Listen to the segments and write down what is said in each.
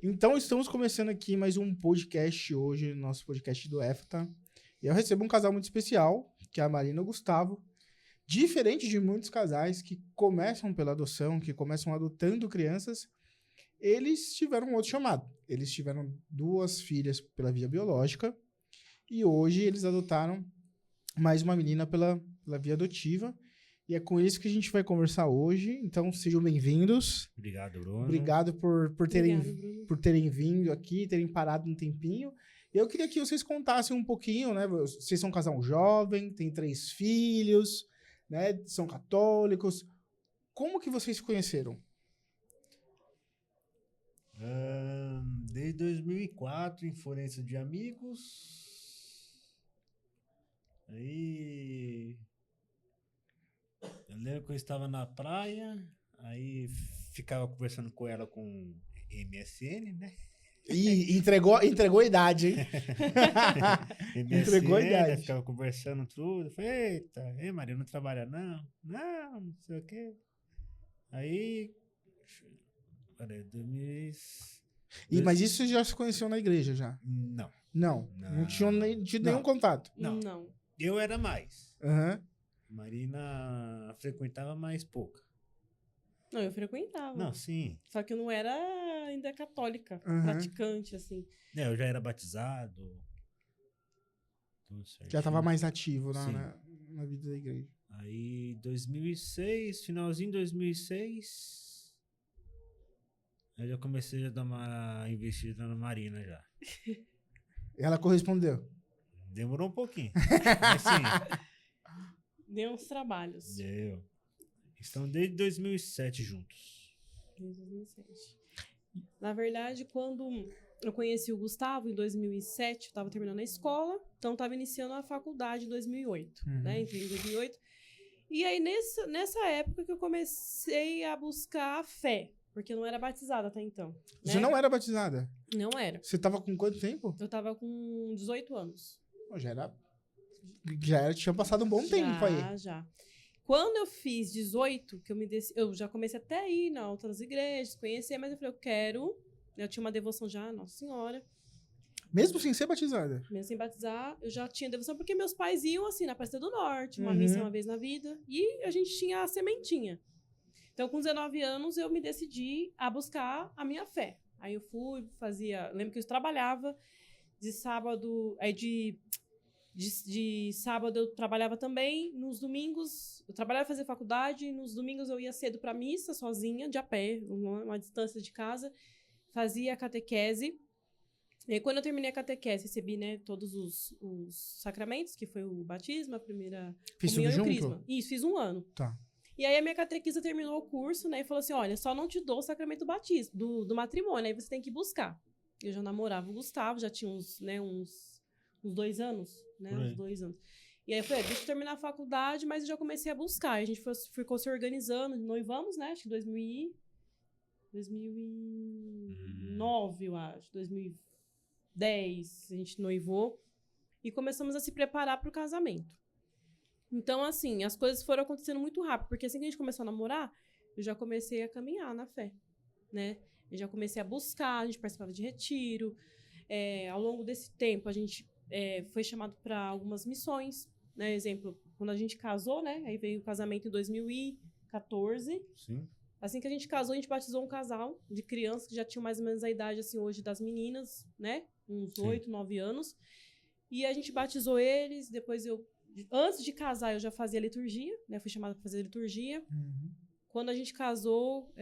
Então, estamos começando aqui mais um podcast hoje, nosso podcast do EFTA. E eu recebo um casal muito especial, que é a Marina e o Gustavo. Diferente de muitos casais que começam pela adoção, que começam adotando crianças, eles tiveram um outro chamado. Eles tiveram 2 filhas pela via biológica e hoje eles adotaram mais uma menina pela via adotiva. E é com isso que a gente vai conversar hoje. Então, sejam bem-vindos. Obrigado, Bruno. Obrigado por terem vindo aqui, terem parado um tempinho. Eu queria que vocês contassem um pouquinho, né? Vocês são um casal jovem, têm 3 filhos, né? São católicos. Como que vocês se conheceram? Desde 2004, influência de amigos. Aí... Eu lembro que eu estava na praia, aí ficava conversando com ela com MSN, né? Ih, entregou a idade, hein? MSN, Entregou a idade. ficava conversando tudo. Falei, eita, Maria, não trabalha não? Não sei o quê. Aí... Peraí, 2000... Mas isso vocês já se conheciam na igreja, já? Não. Não tinham tido nenhum contato? Não. Eu era mais. Aham. Marina frequentava mais pouca. Não, eu frequentava. Não, sim. Só que eu não era ainda católica, Uhum. praticante, assim. Eu já era batizado. Tudo certinho. Já estava mais ativo Sim. na vida da igreja. Aí, 2006, finalzinho de 2006, aí já comecei a dar uma investida na Marina já. Ela correspondeu? Demorou um pouquinho. Mas sim. Deu uns trabalhos. Deu. Estão desde 2007 juntos. Desde 2007. Na verdade, quando eu conheci o Gustavo, em 2007, eu estava terminando a escola, então estava iniciando a faculdade em 2008, né? Entrei em 2008. E aí, nessa época que eu comecei a buscar a fé, porque eu não era batizada até então. Né? Você não era batizada? Não era. Você estava com quanto tempo? Eu estava com 18 anos. Tinha passado um bom tempo aí. Já. Quando eu fiz 18, que eu já comecei até a ir nas outras igrejas, conhecer, mas eu falei, eu tinha uma devoção já, Nossa Senhora. Mesmo sem ser batizada? Mesmo sem batizar, eu já tinha devoção, porque meus pais iam, assim, na Aparecida do Norte, uma missa uma vez na vida, e a gente tinha a sementinha. Então, com 19 anos, eu me decidi a buscar a minha fé. Aí eu fui, lembro que eu trabalhava de sábado, de sábado eu trabalhava também, nos domingos eu trabalhava e fazia faculdade, nos domingos eu ia cedo para missa, sozinha, de a pé, uma distância de casa, fazia a catequese. E aí, quando eu terminei a catequese, recebi, né, todos os sacramentos, que foi o batismo, a primeira comunhão e o crisma. Isso, fiz 1 ano. Tá. E aí a minha catequista terminou o curso, né, e falou assim, olha, só não te dou o sacramento do batismo, do matrimônio, aí você tem que buscar. Eu já namorava o Gustavo, já tinha uns 2 anos, né? Uns 2 anos. E aí eu falei, deixa eu terminar a faculdade, mas eu já comecei a buscar. A gente ficou se organizando, noivamos, né? Acho que 2009, eu acho. 2010, a gente noivou. E começamos a se preparar para o casamento. Então, assim, as coisas foram acontecendo muito rápido. Porque assim que a gente começou a namorar, eu já comecei a caminhar na fé, né? Eu já comecei a buscar, a gente participava de retiro. Ao longo desse tempo, a gente foi chamado para algumas missões, né? Exemplo, quando a gente casou, né? Aí veio o casamento em 2014. Sim. Assim que a gente casou, a gente batizou um casal de crianças que já tinham mais ou menos a idade, assim, hoje das meninas, né? Uns 8, 9 anos. E a gente batizou eles, depois antes de casar, eu já fazia liturgia, né? Fui chamada para fazer liturgia. Quando a gente casou,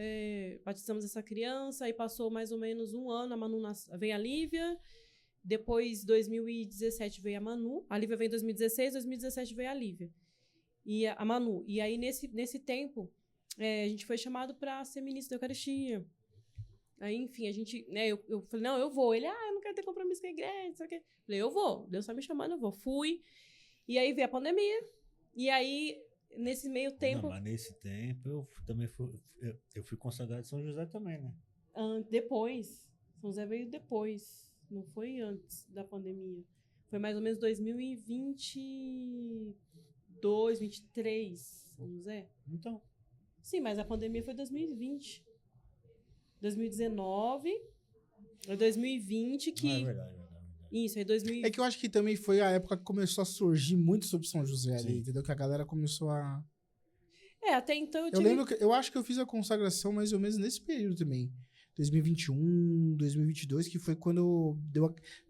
batizamos essa criança, aí passou mais ou menos 1 ano, a Manu veio a Lívia, depois 2017 veio a Manu, a Lívia veio em 2016, 2017 veio a Lívia, e a Manu. E aí, nesse tempo, a gente foi chamado para ser ministro da Eucaristia. Aí, enfim, a gente, né, eu falei, não, eu vou. Ele, eu não quero ter compromisso com a igreja, não sei o quê. Falei, eu vou, Deus tá me chamando, eu vou. Fui, e aí veio a pandemia, e aí... Nesse meio tempo... Não, mas nesse tempo eu também fui consagrado de São José também, né? Depois. São José veio depois. Não foi antes da pandemia. Foi mais ou menos 2022, 2023, São José. Então. Sim, mas a pandemia foi 2020. 2019 É 2020 que... Não, é verdade. Isso, é 2020. É que eu acho que também foi a época que começou a surgir muito sobre São José ali, Sim. entendeu? Que a galera começou a... Até então eu Eu tive... lembro que eu acho que eu fiz a consagração mais ou menos nesse período também. 2021, 2022, que foi quando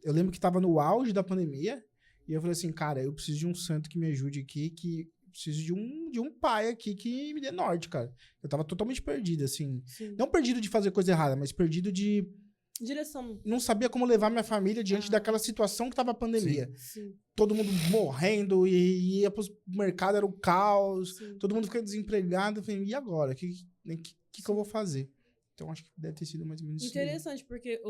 eu lembro que tava no auge da pandemia, e eu falei assim, cara, eu preciso de um santo que me ajude aqui, que preciso de um pai aqui que me dê norte, cara. Eu tava totalmente perdido, assim. Sim. Não perdido de fazer coisa errada, mas perdido de Direção. não sabia como levar minha família diante daquela situação que tava a pandemia. Sim. Todo mundo morrendo e ia pro mercado, era o caos. Sim. Todo mundo ficando desempregado. Eu falei, e agora? O que eu vou fazer? Então, acho que deve ter sido mais ou menos isso. Interessante, porque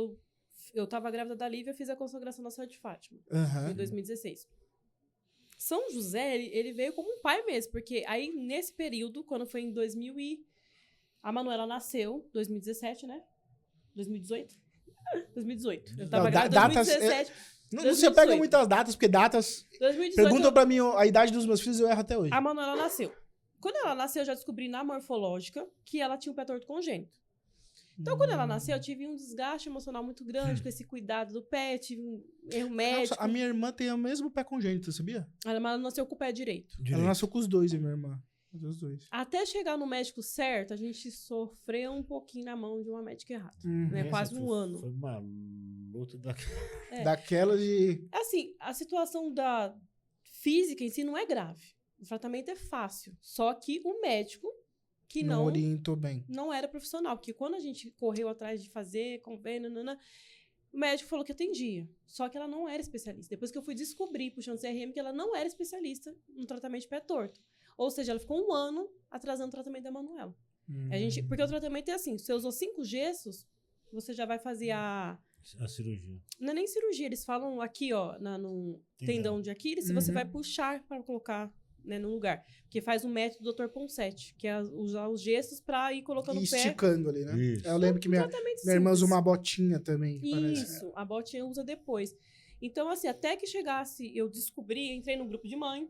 eu tava grávida da Lívia e fiz a consagração da Senhora de Fátima, Aham. em 2016. São José, ele veio como um pai mesmo, porque aí, nesse período, quando foi em 2000 e... A Manuela nasceu, 2017, né? 2018? 2018. Eu tava Não, grávida em datas- 2017. Não se 2018. pega muitas datas, porque datas... 2018, Perguntam pra mim a idade dos meus filhos, eu erro até hoje. a Manuela nasceu. Quando ela nasceu, eu já descobri na morfológica que ela tinha um pé torto congênito. Então, quando ela nasceu, eu tive um desgaste emocional muito grande com esse cuidado do pé, tive um erro médico. Nossa, a minha irmã tem o mesmo pé congênito, sabia? Ela nasceu com o pé direito. Ela nasceu com os dois, a minha irmã. Os dois. Até chegar no médico certo, a gente sofreu um pouquinho na mão de uma médica errada. Uhum. Né? Quase um ano. Foi uma luta da... É. Daquela de... Assim, a situação da física em si não é grave. O tratamento é fácil. Só que o médico que não não orientou bem. não era profissional. Porque quando a gente correu atrás de fazer convênio, o médico falou que atendia. Só que ela não era especialista. Depois que eu fui descobrir, puxando CRM, que ela não era especialista no tratamento de pé torto. Ou seja, ela ficou um ano atrasando o tratamento da Manuela. Porque o tratamento é assim, você usou 5 gessos, você já vai fazer a cirurgia. Não é nem cirurgia, eles falam aqui, ó, no tendão de Aquiles, você vai puxar para colocar, né, no lugar. Porque faz um método do Dr. Ponsete, que é usar os gessos para ir colocando E o pé. esticando ali, né? Isso. Eu lembro que minha irmã usa uma botinha também. Isso, a botinha usa depois. Então, assim, até que chegasse, eu descobri, entrei no grupo de mãe,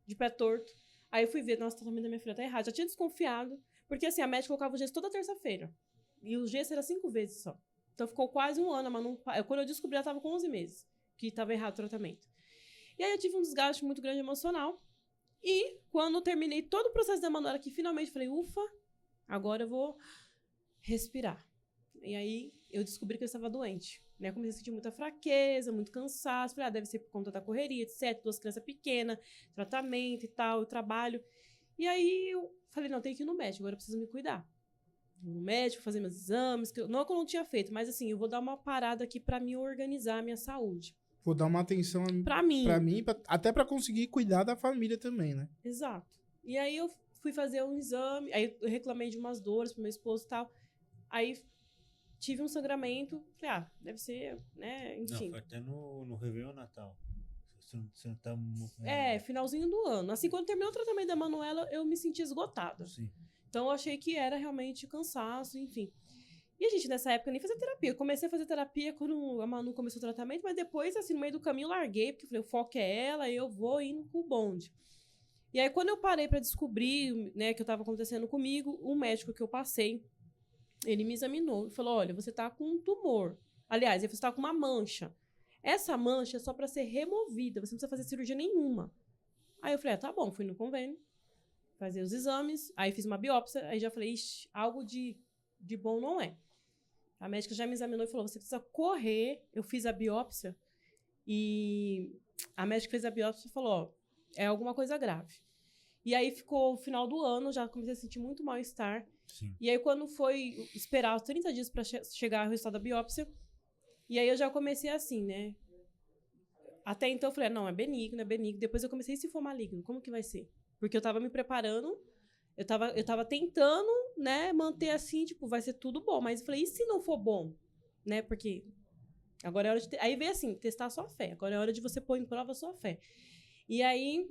de pé torto. Aí eu fui ver, nossa, o tratamento da minha filha tá errado. Já tinha desconfiado, porque assim, a médica colocava o gesso toda terça-feira. E o gesso era 5 vezes só. Então ficou quase um ano. Quando eu descobri, ela tava com 11 meses, que tava errado o tratamento. E aí eu tive um desgaste muito grande emocional. E quando eu terminei todo o processo da Manuela, que finalmente falei, ufa, agora eu vou respirar. E aí eu descobri que eu estava doente. Né? Comecei a sentir muita fraqueza, muito cansaço. Falei, deve ser por conta da correria, etc. 2 crianças pequenas, tratamento e tal, eu trabalho. E aí eu falei, não, tenho que ir no médico, agora eu preciso me cuidar. Vou no médico, fazer meus exames, que eu não tinha feito, mas assim, eu vou dar uma parada aqui pra me organizar a minha saúde. Vou dar uma atenção Pra mim. Até pra conseguir cuidar da família também, né? Exato. E aí eu fui fazer um exame, aí eu reclamei de umas dores pro meu esposo e tal. Aí tive um sangramento, falei, deve ser, né, enfim. Não, foi até no Réveillon Natal. Você não tá... Finalzinho do ano. Assim, quando terminou o tratamento da Manuela, eu me senti esgotada. Sim. Então, eu achei que era realmente cansaço, enfim. E a gente, nessa época, nem fazia terapia. Eu comecei a fazer terapia quando a Manu começou o tratamento, mas depois, assim, no meio do caminho, eu larguei, porque eu falei, o foco é ela, eu vou indo com o bonde. E aí, quando eu parei pra descobrir, né, que eu tava acontecendo comigo, o médico que eu passei, ele me examinou e falou, olha, você tá com um tumor. Aliás, você tá com uma mancha. Essa mancha é só pra ser removida, você não precisa fazer cirurgia nenhuma. Aí eu falei, tá bom, fui no convênio, fazer os exames, aí fiz uma biópsia, aí já falei, ixi, algo de bom não é. A médica já me examinou e falou, você precisa correr. Eu fiz a biópsia e a médica fez a biópsia e falou, ó, é alguma coisa grave. E aí ficou o final do ano, já comecei a sentir muito mal-estar. Sim. E aí quando foi esperar os 30 dias para chegar o resultado da biópsia, e aí eu já comecei assim, né? Até então eu falei, não, é benigno, é benigno. Depois eu comecei, e se for maligno, como que vai ser? Porque eu tava me preparando, eu tava tentando, né, manter assim, tipo, vai ser tudo bom. Mas eu falei, e se não for bom? Né, porque agora é hora de... Aí veio assim, testar a sua fé. Agora é hora de você pôr em prova a sua fé. E aí,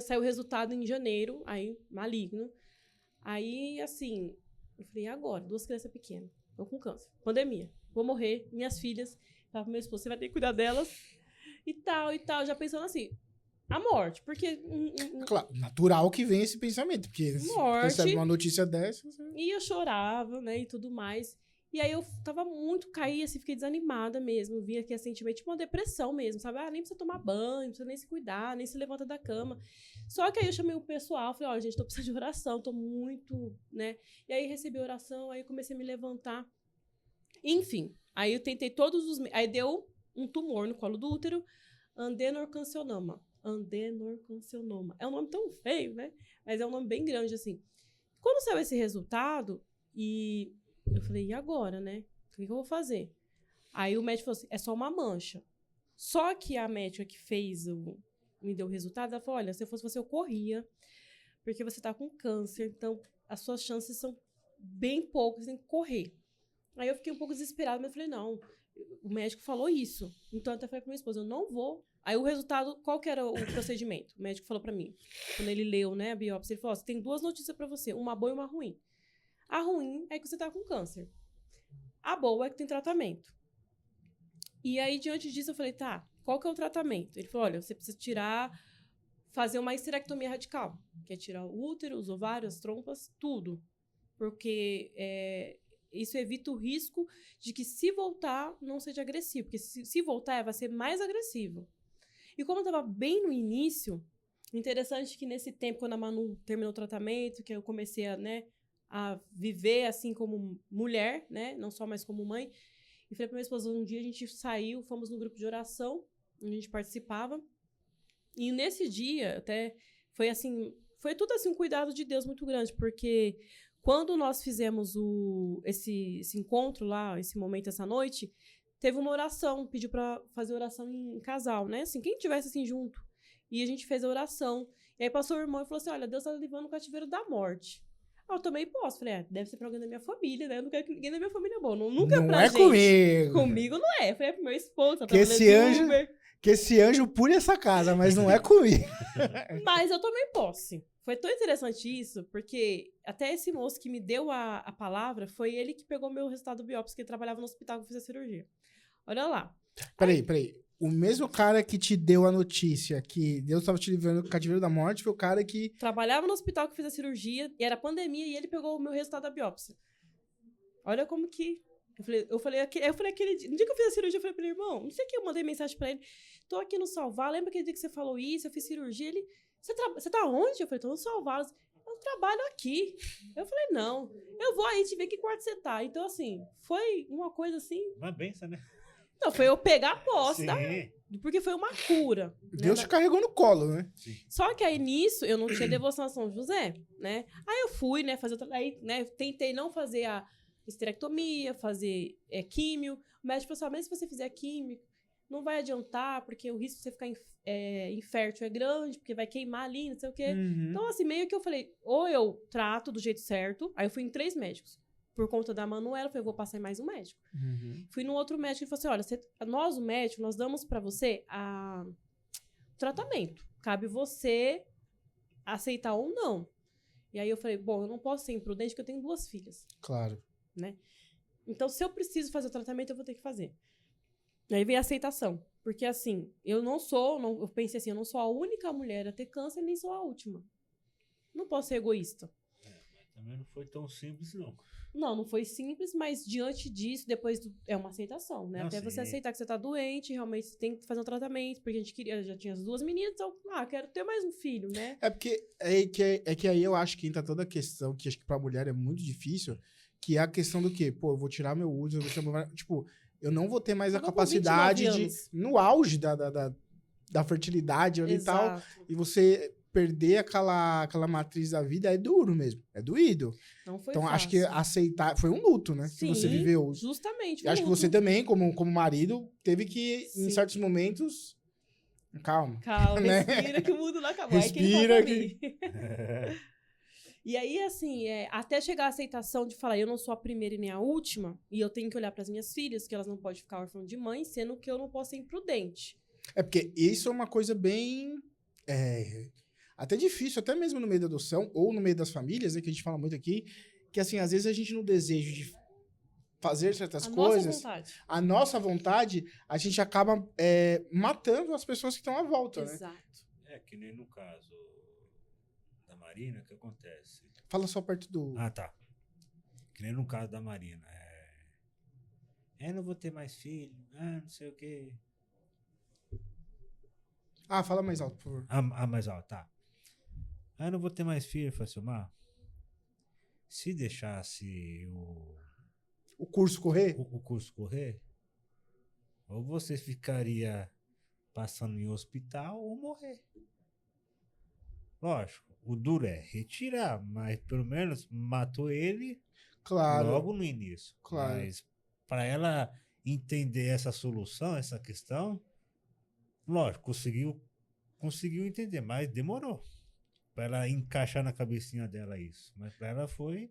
saiu o resultado em janeiro, aí, maligno. Aí, assim, eu falei, e agora? 2 crianças pequenas, tô com câncer, pandemia, vou morrer, minhas filhas, tava com meu esposo, você vai ter que cuidar delas, e tal, já pensando assim, a morte, porque... Claro, natural que vem esse pensamento, porque morte, recebe uma notícia dessa... E eu chorava, né, e tudo mais. E aí eu tava muito caída, assim, fiquei desanimada mesmo. Eu vinha aqui, assim, tipo uma depressão mesmo, sabe? Nem precisa tomar banho, não precisa nem se cuidar, nem se levanta da cama. Só que aí eu chamei o pessoal, falei, olha, gente, tô precisando de oração, tô muito, né? E aí recebi oração, aí eu comecei a me levantar. Enfim, aí eu tentei todos os... Aí deu um tumor no colo do útero, adenocarcinoma. Adenocarcinoma. É um nome tão feio, né? Mas é um nome bem grande, assim. Quando saiu esse resultado, e eu falei, e agora, né? O que eu vou fazer? Aí o médico falou assim, é só uma mancha. Só que a médica que me deu o resultado, ela falou, olha, se eu fosse você, eu corria, porque você tá com câncer, então as suas chances são bem poucas, tem que correr. Aí eu fiquei um pouco desesperada, mas eu falei, não, o médico falou isso. Então eu até falei pra minha esposa, eu não vou. Aí o resultado, qual que era o procedimento? O médico falou pra mim, quando ele leu, né, a biópsia, ele falou, você tem 2 notícias pra você, uma boa e uma ruim. A ruim é que você tá com câncer. A boa é que tem tratamento. E aí, diante disso, eu falei, tá, qual que é o tratamento? Ele falou, olha, você precisa fazer uma histerectomia radical, que é tirar o útero, os ovários, as trompas, tudo. Porque isso evita o risco de que, se voltar, não seja agressivo. Porque se voltar, vai ser mais agressivo. E como eu estava bem no início, interessante que nesse tempo, quando a Manu terminou o tratamento, que eu comecei a viver assim como mulher, né? Não só mais como mãe. E falei pra minha esposa, um dia a gente saiu, fomos no grupo de oração, onde a gente participava. E nesse dia, até, foi tudo assim um cuidado de Deus muito grande, porque quando nós fizemos esse encontro lá, esse momento, essa noite, teve uma oração, pediu pra fazer oração em casal, né? Assim, quem tivesse assim junto. E a gente fez a oração. E aí passou o irmão e falou assim, olha, Deus tá levando o cativeiro da morte. Eu também posso. Falei, deve ser pra alguém da minha família, né? Eu não quero que ninguém da minha família é bom. Nunca é pra gente. Não é comigo. Comigo não é. Foi pro meu esposo. Que esse anjo pule essa casa, mas não é comigo. Mas eu tomei posse. Foi tão interessante isso, porque até esse moço que me deu a palavra, foi ele que pegou meu resultado do biópsia, que ele trabalhava no hospital que eu fiz a cirurgia. Olha lá. Peraí. O mesmo cara que te deu a notícia que Deus estava te livrando do cativeiro da morte foi o cara que... Trabalhava no hospital que eu fiz a cirurgia, e era pandemia, e ele pegou o meu resultado da biópsia. Olha como que... Eu falei aquele dia, no dia que eu fiz a cirurgia, eu falei pra ele, irmão, não sei o que, eu mandei mensagem pra ele, tô aqui no Salvar, lembra aquele dia que você falou isso, eu fiz cirurgia, ele, você tá onde? Eu falei, tô no Salvar. Eu trabalho aqui. Eu falei, não, eu vou aí te ver que quarto você tá. Então, assim, foi uma coisa assim... Uma benção, né? Não, foi eu pegar a posse, Sim. porque foi uma cura. Deus né? te carregou no colo, né? Sim. Só que aí, nisso, eu não tinha devoção a São José, né? Aí eu fui, né, aí, né, tentei não fazer a esterectomia, fazer químio. O médico falou assim, mas se você fizer químio, não vai adiantar, porque o risco de você ficar infértil é grande, porque vai queimar ali, não sei o quê. Uhum. Então, assim, meio que eu falei, ou eu trato do jeito certo, aí eu fui em 3 médicos. Por conta da Manuela, eu falei, vou passar em mais um médico. Uhum. Fui no outro médico e falou assim, olha, nós, o médico, nós damos pra você o tratamento. Cabe você aceitar ou não. E aí eu falei, bom, eu não posso ser imprudente, porque eu tenho 2 filhas. Claro. Né? Então, se eu preciso fazer o tratamento, eu vou ter que fazer. E aí veio a aceitação. Porque, assim, eu pensei assim, eu não sou a única mulher a ter câncer, nem sou a última. Não posso ser egoísta. Mas também não foi tão simples, não. Não foi simples, mas diante disso, depois é uma aceitação, né? Não, Até você aceitar que você tá doente, realmente você tem que fazer um tratamento, porque a gente já tinha as 2 meninas, então, quero ter mais um filho, né? É porque é que aí eu acho que entra toda a questão, que acho que pra mulher é muito difícil, que é a questão do quê? Pô, eu vou tirar meu útero, tipo, eu não vou ter mais a capacidade de... No auge da fertilidade ali e tal, e você perder aquela matriz da vida é duro mesmo, é doído. Não foi então, fácil. acho que aceitar... Foi um luto, né? Sim, que você viveu. Justamente. Acho que você também, como marido, teve que, Sim. em certos momentos... Calma, né? Respira que o mundo não acabou. Respira que... E aí, assim, até chegar a aceitação de falar, eu não sou a primeira e nem a última, e eu tenho que olhar para as minhas filhas, que elas não podem ficar órfãs de mãe, sendo que eu não posso ser imprudente. É porque isso é uma coisa bem... até difícil, até mesmo no meio da adoção, ou no meio das famílias, né, que a gente fala muito aqui, que, assim, às vezes a gente no desejo de fazer certas coisas, a nossa vontade, a gente acaba matando as pessoas que estão à volta, né? Exato. Que nem no caso da Marina, o que acontece? Fala só perto do... Ah, tá. Que nem no caso da Marina. Eu não vou ter mais filho. Não sei o quê. Fala mais alto, por favor. Mais alto, tá. Eu não vou ter mais filho. Eu falei assim, Mar, se deixasse O curso correr? o curso correr, ou você ficaria passando em hospital ou morrer. Lógico, o duro é retirar, mas pelo menos matou ele Claro. logo no início. Claro. Mas para ela entender essa solução, essa questão, lógico, conseguiu entender, mas demorou para ela encaixar na cabecinha dela isso. Mas para ela foi.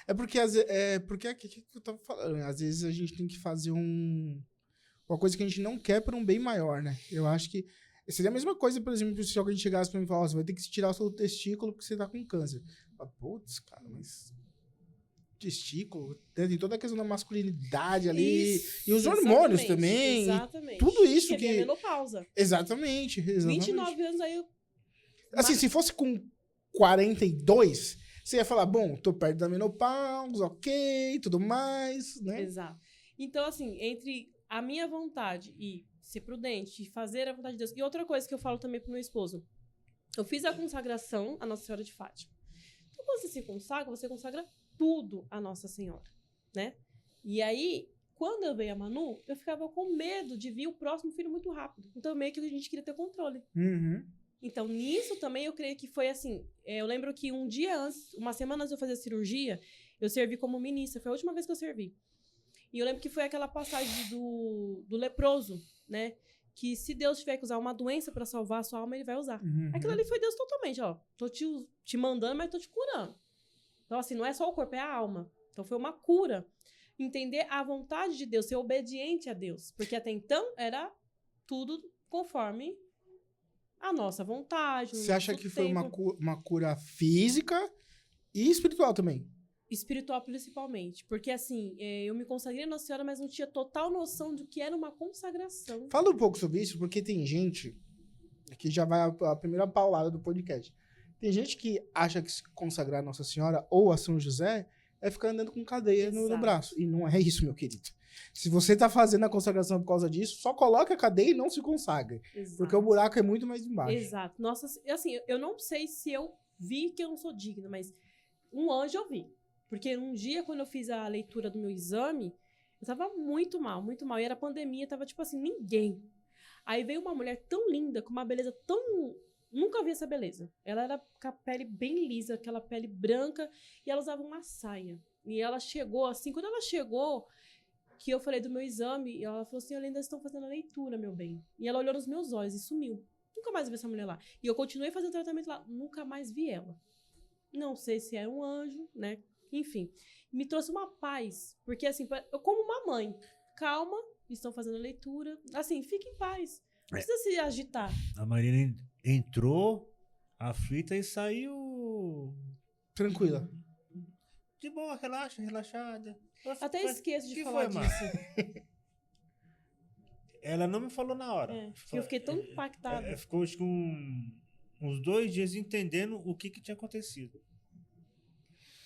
É porque é que eu tava falando, né? Às vezes a gente tem que fazer uma coisa que a gente não quer para um bem maior, né? Eu acho que seria a mesma coisa, por exemplo, se alguém chegasse pra mim e falasse, você vai ter que tirar o seu testículo porque você tá com câncer. Putz, cara, mas testículo, tem toda a questão da masculinidade ali, Isso, e os hormônios exatamente, também, exatamente. tudo isso que... é a menopausa. Exatamente. 29 anos aí... Assim, se fosse com 42, você ia falar, bom, tô perto da menopausa, ok, tudo mais, né? Exato. Então, assim, entre a minha vontade e ser prudente e fazer a vontade de Deus. E outra coisa que eu falo também pro meu esposo. Eu fiz a consagração à Nossa Senhora de Fátima. Então, quando você se consagra, você consagra tudo à Nossa Senhora, né? E aí, quando eu veio a Manu, eu ficava com medo de vir o próximo filho muito rápido. Então, meio que a gente queria ter controle. Uhum. Então, nisso também eu creio que foi assim. Eu lembro que um dia antes, uma semana antes de eu fazer a cirurgia, eu servi como ministra. Foi a última vez que eu servi. E eu lembro que foi aquela passagem do leproso, né? Que se Deus tiver que usar uma doença para salvar a sua alma, ele vai usar. Uhum. Aquilo ali foi Deus totalmente, ó. Tô te mandando, mas tô te curando. Então, assim, não é só o corpo, é a alma. Então, foi uma cura. Entender a vontade de Deus, ser obediente a Deus. Porque até então, era tudo conforme a nossa vontade. Você acha que foi uma cura física e espiritual também? Espiritual, principalmente. Porque, assim, eu me consagrei a Nossa Senhora, mas não tinha total noção do que era uma consagração. Fala um pouco sobre isso, porque tem gente... Aqui já vai a primeira paulada do podcast. Tem gente que acha que se consagrar a Nossa Senhora ou a São José é ficar andando com cadeia no braço. E não é isso, meu querido. Se você tá fazendo a consagração por causa disso, só coloca a cadeia e não se consagra. Exato. Porque o buraco é muito mais embaixo. Exato. Nossa, assim, eu não sei se eu vi que eu não sou digna, mas um anjo eu vi. Porque um dia, quando eu fiz a leitura do meu exame, eu tava muito mal, muito mal. E era pandemia, tava tipo assim, ninguém. Aí veio uma mulher tão linda, com uma beleza tão... Nunca vi essa beleza. Ela era com a pele bem lisa, aquela pele branca, e ela usava uma saia. E ela chegou assim, quando ela chegou, que eu falei do meu exame, e ela falou assim, olha, ainda estão fazendo a leitura, meu bem. E ela olhou nos meus olhos e sumiu. Nunca mais vi essa mulher lá. E eu continuei fazendo tratamento lá, nunca mais vi ela. Não sei se era um anjo, né? Enfim, me trouxe uma paz. Porque, assim, eu como uma mãe. Calma, estão fazendo a leitura. Assim, fique em paz. Não precisa se agitar. A Marina entrou aflita e saiu... Tranquila. De boa, relaxada. Até esqueço de que falar foi, disso. Ela não me falou na hora. Eu fiquei tão impactada. Ficou acho que uns 2 dias entendendo o que tinha acontecido.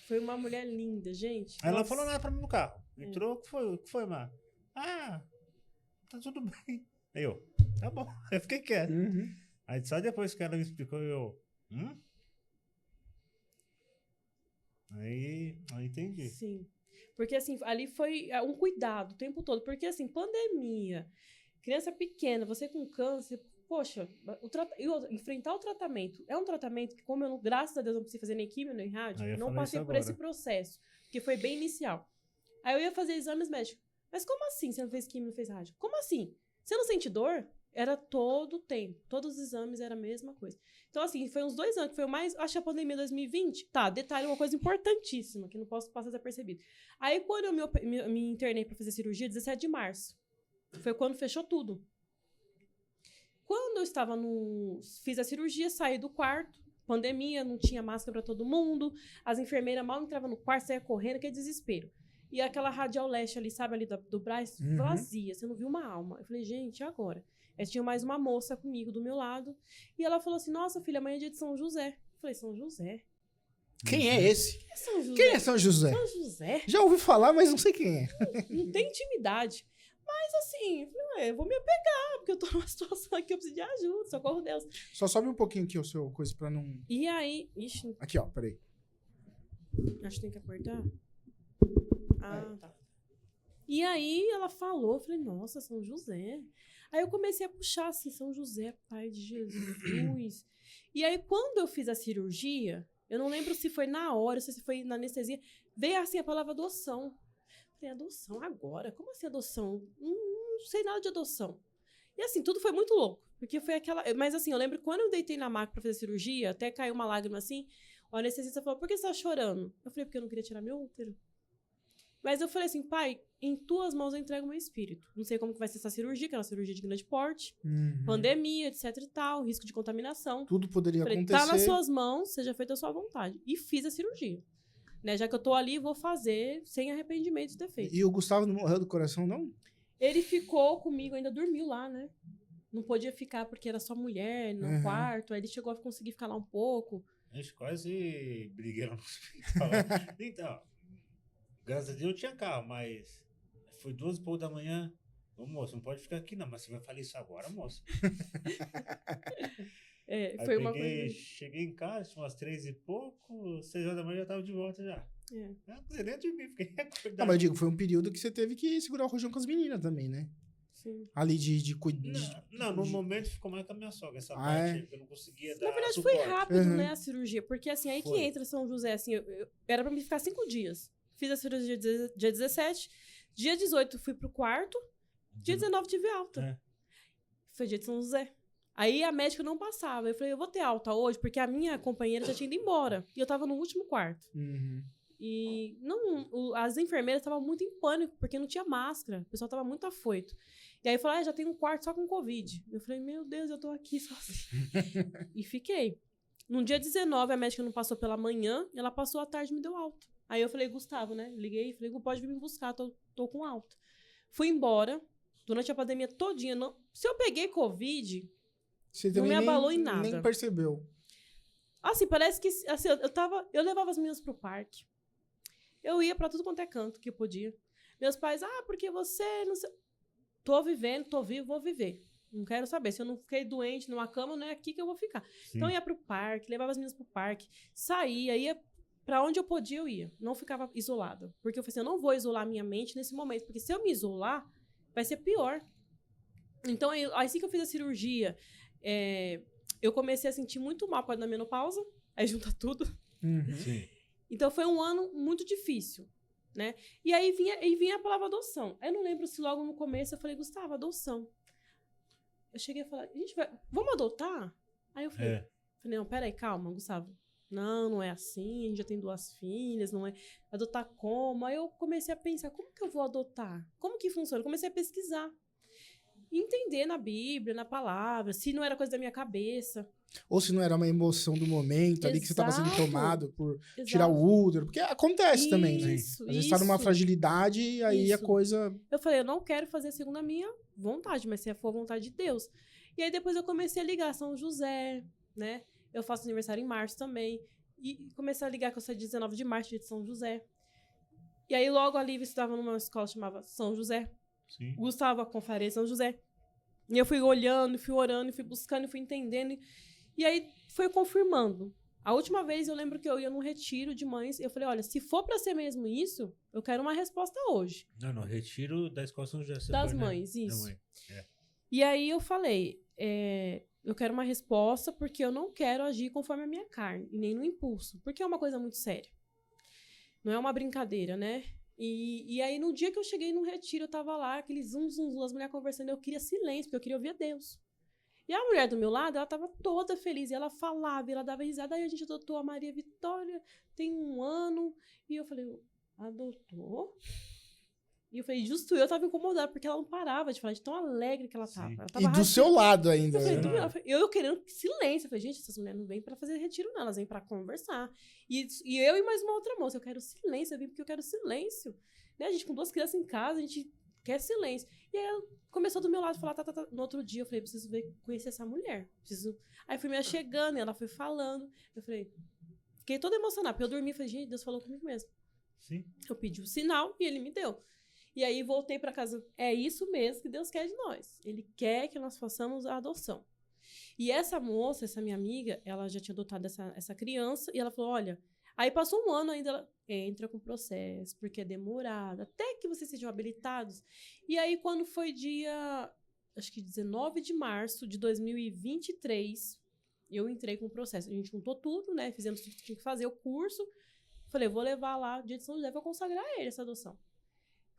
Foi uma mulher linda, gente. Ela não Nossa. falou nada pra mim no carro. Entrou, o que foi, Mar? Ah, tá tudo bem. Aí eu, tá bom. Eu fiquei quieto. Uhum. Aí só depois que ela me explicou, Aí entendi. Sim. Porque, assim, ali foi um cuidado o tempo todo. Porque, assim, pandemia, criança pequena, você com câncer, poxa, enfrentar o tratamento. É um tratamento que, como eu, graças a Deus, não precisei fazer nem químio, nem rádio, não passei por esse processo. Porque foi bem inicial. Aí eu ia fazer exames médicos. Mas como assim você não fez químio, não fez rádio? Como assim? Você não sente dor? Era todo o tempo. Todos os exames era a mesma coisa. Então, assim, foi uns 2 anos, que foi o mais... Acho que a pandemia 2020... Tá, detalhe, uma coisa importantíssima, que não posso passar desapercebido. Aí, quando eu me internei pra fazer cirurgia, 17 de março. Foi quando fechou tudo. Quando eu estava fiz a cirurgia, saí do quarto. Pandemia, não tinha máscara pra todo mundo. As enfermeiras mal entravam no quarto, saia correndo, que desespero. E aquela radial leste ali, sabe, ali do Brás, vazia. Você não viu uma alma. Eu falei, gente, e agora? Aí tinha mais uma moça comigo do meu lado. E ela falou assim, nossa, filha, amanhã é dia de São José. Eu falei, São José? Quem é esse? Quem é São José? Quem é São José? São José? Já ouvi falar, mas não sei quem é. Não tem intimidade. Mas assim, eu falei, ué, eu vou me apegar, porque eu tô numa situação aqui que eu preciso de ajuda, socorro Deus. Só sobe um pouquinho aqui o seu coisa pra não... E aí, ixi, Aqui, ó, peraí. acho que tem que apertar. Ah, tá. E aí ela falou, eu falei, nossa, São José. Aí eu comecei a puxar assim, São José, pai de Jesus. E aí quando eu fiz a cirurgia, eu não lembro se foi na hora, se foi na anestesia, veio assim a palavra adoção. Falei, adoção agora? Como assim adoção? Não sei nada de adoção. E assim, tudo foi muito louco. Porque foi aquela... Mas assim, eu lembro que quando eu deitei na maca pra fazer a cirurgia, até caiu uma lágrima assim, o anestesista falou, por que você tá chorando? Eu falei, porque eu não queria tirar meu útero. Mas eu falei assim, pai, em tuas mãos eu entrego meu espírito. Não sei como que vai ser essa cirurgia, que é uma cirurgia de grande porte, pandemia, etc e tal, risco de contaminação. Tudo poderia Falei, acontecer. tá nas suas mãos, seja feita a sua vontade. E fiz a cirurgia. Né? Já que eu tô ali, vou fazer sem arrependimento de ter feito. E o Gustavo não morreu do coração, não? Ele ficou comigo, ainda dormiu lá, né? Não podia ficar porque era só mulher no quarto. Aí ele chegou a conseguir ficar lá um pouco. A gente quase brigueram no hospital. Então, graças a Deus eu tinha carro, mas foi 2h30 da manhã. Ô, moço, não pode ficar aqui não, mas você vai falar isso agora, moço. É, Aí foi uma coisa... cheguei em casa, tinha umas 3 e pouco, 6 horas da manhã já tava de volta já. É. Não consegui nem dormir, fiquei acordado. Não, mas eu digo, foi um período que você teve que segurar o rojão com as meninas também, né? Sim. Ali de cuidar. Não, no momento ficou mais com a minha sogra, essa Ah, parte é? aí, porque eu não conseguia dar Na verdade, suporte. foi rápido, Uhum. né, a cirurgia. Porque, assim, aí Foi. que entra São José, assim, era pra mim ficar 5 dias. Fiz a cirurgia dia 17, dia 18 fui pro quarto, dia 19 tive alta. É. Foi dia de São José. Aí a médica não passava. Eu falei, eu vou ter alta hoje, porque a minha companheira já tinha ido embora. E eu tava no último quarto. Uhum. E as enfermeiras estavam muito em pânico, porque não tinha máscara. O pessoal tava muito afoito. E aí falou, já tem um quarto só com Covid. Eu falei, meu Deus, eu tô aqui sozinha. E fiquei. No dia 19, a médica não passou pela manhã, ela passou à tarde e me deu alta. Aí eu falei, Gustavo, né? Liguei e falei, pode vir me buscar, tô com alta. Fui embora, durante a pandemia todinha. Se eu peguei Covid, Você não também me abalou em nada. nem percebeu. Assim, parece que assim, eu levava as meninas pro parque. Eu ia pra tudo quanto é canto que eu podia. Meus pais, porque você não sei... Tô vivendo, tô vivo, vou viver. Não quero saber. Se eu não fiquei doente numa cama, não é aqui que eu vou ficar. Sim. Então eu ia pro parque, levava as meninas pro parque, saía, ia pra onde eu podia, eu ia. Não ficava isolada. Porque eu falei assim, eu não vou isolar minha mente nesse momento, porque se eu me isolar, vai ser pior. Então, assim que eu fiz a cirurgia, eu comecei a sentir muito mal por causa da menopausa, aí junta tudo. Uhum. Sim. Então foi um ano muito difícil, né? E aí vinha a palavra adoção. Eu não lembro se logo no começo eu falei, Gustavo, adoção. Eu cheguei a falar, vamos adotar? Aí eu falei, não, peraí, calma, Gustavo. Não é assim, a gente já tem 2 filhas, não é... Adotar como? Aí eu comecei a pensar, como que eu vou adotar? Como que funciona? Eu comecei a pesquisar. E entender na Bíblia, na palavra, se não era coisa da minha cabeça. Ou se não era uma emoção do momento ali que você estava sendo Exato. tomado por Exato. tirar o útero. Porque acontece também, né? Isso, Às vezes tá numa fragilidade e aí a Isso. coisa... Eu falei, eu não quero fazer segundo a minha vontade, mas se for a vontade de Deus. E aí depois eu comecei a ligar São José, né? Eu faço aniversário em março também. E comecei a ligar que eu saí 19 de março, dia de São José. E aí logo ali eu estudava numa escola que chamava São José. Sim. Gustavo, a conferência São José. E eu fui olhando, fui orando, fui buscando, fui entendendo. E aí foi confirmando. A última vez eu lembro que eu ia num retiro de mães. Eu falei, olha, se for pra ser mesmo isso, eu quero uma resposta hoje. Não, retiro da Escola São José. Das foi, mães, né? isso. Da mãe. É. E aí eu falei, eu quero uma resposta porque eu não quero agir conforme a minha carne, e nem no impulso. Porque é uma coisa muito séria. Não é uma brincadeira, né? E aí, no dia que eu cheguei no retiro, eu tava lá, aquele zum, as mulheres conversando, eu queria silêncio, porque eu queria ouvir a Deus. E a mulher do meu lado, ela tava toda feliz, e ela falava, e ela dava risada, aí a gente adotou a Maria Vitória, tem 1 ano, e eu falei, adotou? E eu falei, justo eu tava incomodada, porque ela não parava de falar, de tão alegre que ela tava. Ela tava E do seu lado ainda. eu falei, né? eu querendo silêncio. Eu falei, gente, essas mulheres não vêm pra fazer retiro, não. Elas vêm pra conversar. E eu e mais uma outra moça, eu quero silêncio. Eu vim porque eu quero silêncio. Né? A gente com 2 crianças em casa, a gente quer silêncio. E aí ela começou do meu lado a falar, tá. No outro dia eu falei, preciso conhecer essa mulher. Aí fui me achegando e ela foi falando. Eu falei, fiquei toda emocionada, porque eu dormi e falei, gente, Deus falou comigo mesmo. Sim. Eu pedi o sinal e ele me deu. E aí voltei pra casa, é isso mesmo que Deus quer de nós. Ele quer que nós façamos a adoção. E essa moça, essa minha amiga, ela já tinha adotado essa criança e ela falou, olha, aí passou um ano ainda, ela entra com o processo, porque é demorado, até que vocês sejam habilitados. E aí quando foi dia, acho que 19 de março de 2023, eu entrei com o processo. A gente juntou tudo, né, fizemos tudo que tinha que fazer, o curso. Falei, vou levar lá, dia de São José, vou consagrar ele essa adoção.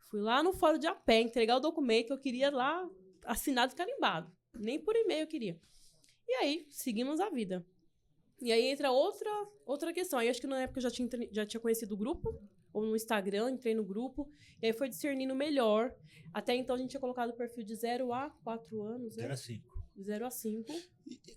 Fui lá no Fórum de Apé, entregar o documento que eu queria lá, assinado e carimbado. Nem por e-mail eu queria. E aí, seguimos a vida. E aí entra outra questão. Aí acho que na época eu já tinha conhecido o grupo, ou no Instagram, entrei no grupo, e aí foi discernindo melhor. Até então a gente tinha colocado o perfil de 0 a 4 anos, né? Era 5. 0 a 5.